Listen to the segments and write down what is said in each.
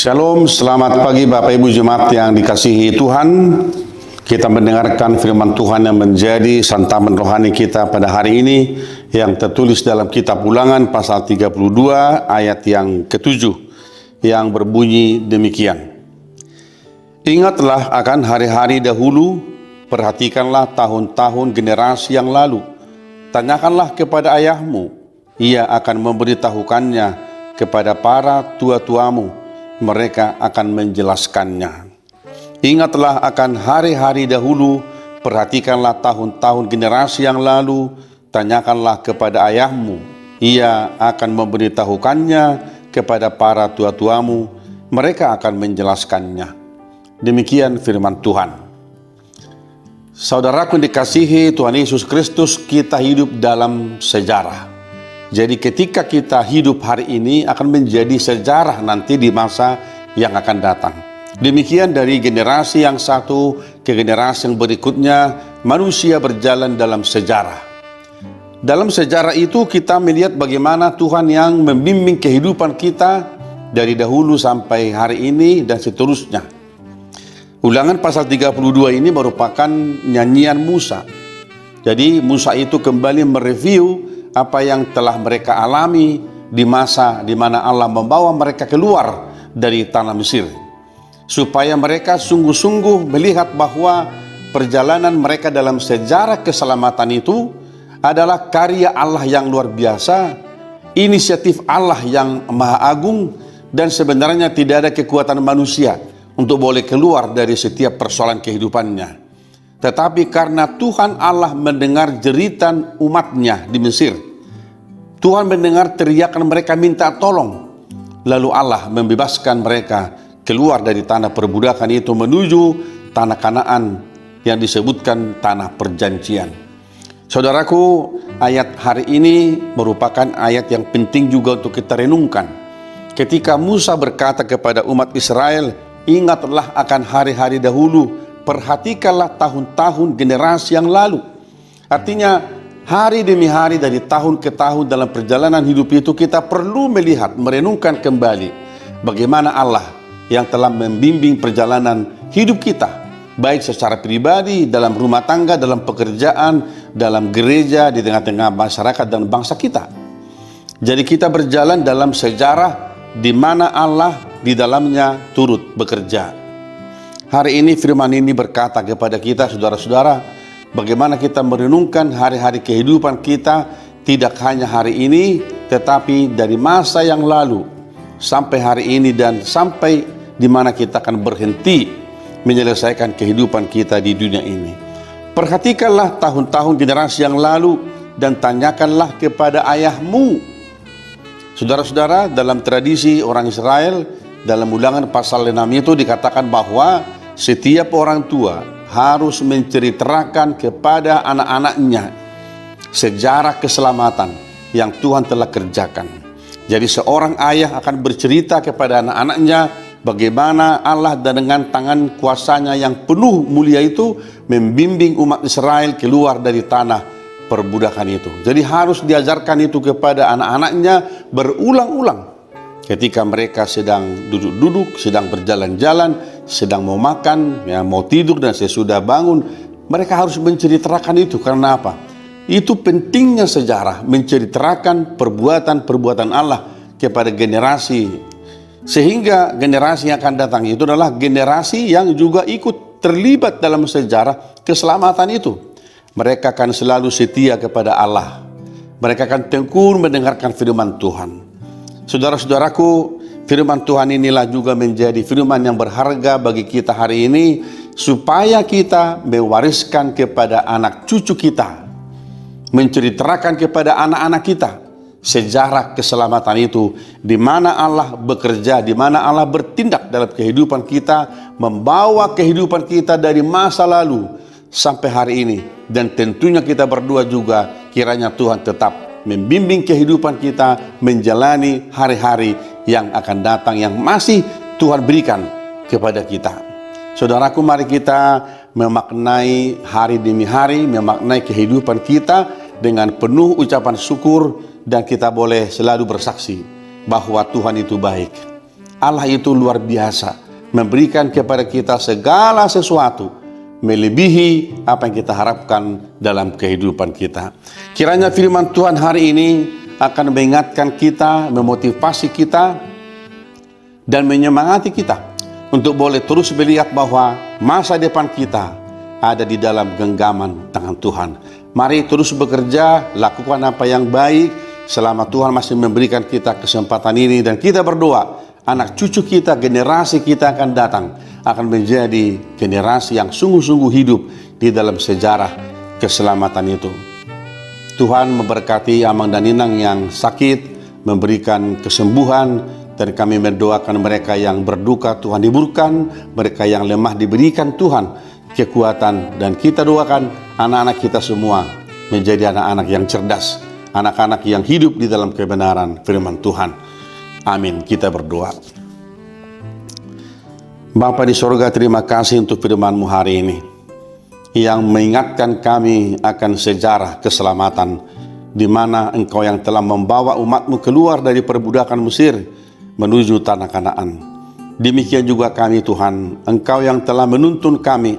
Shalom, selamat pagi Bapak Ibu Jemaat yang dikasihi Tuhan. Kita mendengarkan firman Tuhan yang menjadi santapan rohani kita pada hari ini, yang tertulis dalam kitab Ulangan pasal 32 ayat yang ke-7, yang berbunyi demikian. Ingatlah akan hari-hari dahulu, perhatikanlah tahun-tahun generasi yang lalu. Tanyakanlah kepada ayahmu, ia akan memberitahukannya kepada para tua-tuamu, mereka akan menjelaskannya. Ingatlah akan hari-hari dahulu, perhatikanlah tahun-tahun generasi yang lalu, tanyakanlah kepada ayahmu, ia akan memberitahukannya kepada para tua-tuamu, mereka akan menjelaskannya. Demikian firman Tuhan. Saudaraku yang dikasihi Tuhan Yesus Kristus, kita hidup dalam sejarah. Jadi ketika kita hidup hari ini akan menjadi sejarah nanti di masa yang akan datang. Demikian dari generasi yang satu ke generasi yang berikutnya, manusia berjalan dalam sejarah. Dalam sejarah itu kita melihat bagaimana Tuhan yang membimbing kehidupan kita dari dahulu sampai hari ini dan seterusnya. Ulangan pasal 32 ini merupakan nyanyian Musa. Jadi Musa itu kembali mereview apa yang telah mereka alami di masa di mana Allah membawa mereka keluar dari tanah Mesir, supaya mereka sungguh-sungguh melihat bahwa perjalanan mereka dalam sejarah keselamatan itu adalah karya Allah yang luar biasa, inisiatif Allah yang maha agung, dan sebenarnya tidak ada kekuatan manusia untuk boleh keluar dari setiap persoalan kehidupannya. Tetapi karena Tuhan Allah mendengar jeritan umatnya di Mesir, Tuhan mendengar teriakan mereka minta tolong, lalu Allah membebaskan mereka keluar dari tanah perbudakan itu menuju tanah Kanaan yang disebutkan tanah perjanjian. Saudaraku, ayat hari ini merupakan ayat yang penting juga untuk kita renungkan. Ketika Musa berkata kepada umat Israel, ingatlah akan hari-hari dahulu, perhatikanlah tahun-tahun generasi yang lalu. Artinya hari demi hari dari tahun ke tahun dalam perjalanan hidup itu kita perlu melihat, merenungkan kembali bagaimana Allah yang telah membimbing perjalanan hidup kita, baik secara pribadi, dalam rumah tangga, dalam pekerjaan, dalam gereja, di tengah-tengah masyarakat dan bangsa kita. Jadi kita berjalan dalam sejarah di mana Allah di dalamnya turut bekerja. Hari ini firman ini berkata kepada kita, saudara-saudara, bagaimana kita merenungkan hari-hari kehidupan kita, tidak hanya hari ini, tetapi dari masa yang lalu sampai hari ini dan sampai di mana kita akan berhenti menyelesaikan kehidupan kita di dunia ini. Perhatikanlah tahun-tahun generasi yang lalu dan tanyakanlah kepada ayahmu. Saudara-saudara, dalam tradisi orang Israel, dalam Ulangan pasal 6 itu dikatakan bahwa setiap orang tua harus menceritakan kepada anak-anaknya sejarah keselamatan yang Tuhan telah kerjakan. Jadi seorang ayah akan bercerita kepada anak-anaknya bagaimana Allah dengan tangan kuasanya yang penuh mulia itu membimbing umat Israel keluar dari tanah perbudakan itu. Jadi harus diajarkan itu kepada anak-anaknya berulang-ulang. Ketika mereka sedang duduk-duduk, sedang berjalan-jalan, sedang mau makan, ya, mau tidur dan sesudah bangun, mereka harus menceritakan itu. Karena apa? Itu pentingnya sejarah, menceritakan perbuatan-perbuatan Allah kepada generasi, sehingga generasi yang akan datang itu adalah generasi yang juga ikut terlibat dalam sejarah keselamatan itu. Mereka akan selalu setia kepada Allah. Mereka akan tekun mendengarkan firman Tuhan. Saudara-saudaraku, firman Tuhan inilah juga menjadi firman yang berharga bagi kita hari ini, supaya kita mewariskan kepada anak cucu kita, menceritakan kepada anak-anak kita sejarah keselamatan itu, di mana Allah bekerja, di mana Allah bertindak dalam kehidupan kita, membawa kehidupan kita dari masa lalu sampai hari ini. Dan tentunya kita berdua juga, kiranya Tuhan tetap membimbing kehidupan kita menjalani hari-hari yang akan datang, yang masih Tuhan berikan kepada kita. Saudaraku, mari kita memaknai hari demi hari, memaknai kehidupan kita dengan penuh ucapan syukur, dan kita boleh selalu bersaksi bahwa Tuhan itu baik. Allah itu luar biasa, memberikan kepada kita segala sesuatu, melebihi apa yang kita harapkan dalam kehidupan kita. Kiranya firman Tuhan hari ini akan mengingatkan kita, memotivasi kita, dan menyemangati kita untuk boleh terus melihat bahwa masa depan kita ada di dalam genggaman tangan Tuhan. Mari terus bekerja, lakukan apa yang baik selama Tuhan masih memberikan kita kesempatan ini, dan kita berdoa anak cucu kita, generasi kita akan datang, akan menjadi generasi yang sungguh-sungguh hidup di dalam sejarah keselamatan itu. Tuhan memberkati Amang dan Inang yang sakit, memberikan kesembuhan, dan kami mendoakan mereka yang berduka Tuhan hiburkan, mereka yang lemah diberikan Tuhan kekuatan, dan kita doakan anak-anak kita semua menjadi anak-anak yang cerdas, anak-anak yang hidup di dalam kebenaran firman Tuhan. Amin. Kita berdoa. Bapa di sorga, terima kasih untuk firman-Mu hari ini yang mengingatkan kami akan sejarah keselamatan, di mana Engkau yang telah membawa umat-Mu keluar dari perbudakan Mesir menuju tanah Kanaan. Demikian juga kami Tuhan, Engkau yang telah menuntun kami,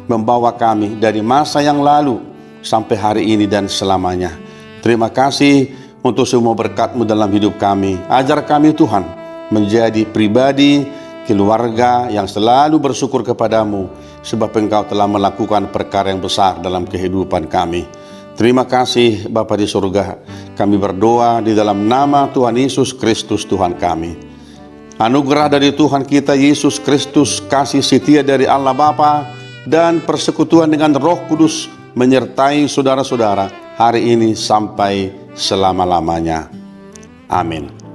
membawa kami dari masa yang lalu sampai hari ini dan selamanya. Terima kasih untuk semua berkat-Mu dalam hidup kami. Ajar kami Tuhan menjadi pribadi, keluarga yang selalu bersyukur kepadamu, sebab Engkau telah melakukan perkara yang besar dalam kehidupan kami. Terima kasih Bapa di surga. Kami berdoa di dalam nama Tuhan Yesus Kristus Tuhan kami. Anugerah dari Tuhan kita Yesus Kristus, kasih setia dari Allah Bapa, dan persekutuan dengan Roh Kudus menyertai saudara-saudara hari ini sampai selama-lamanya. Amin.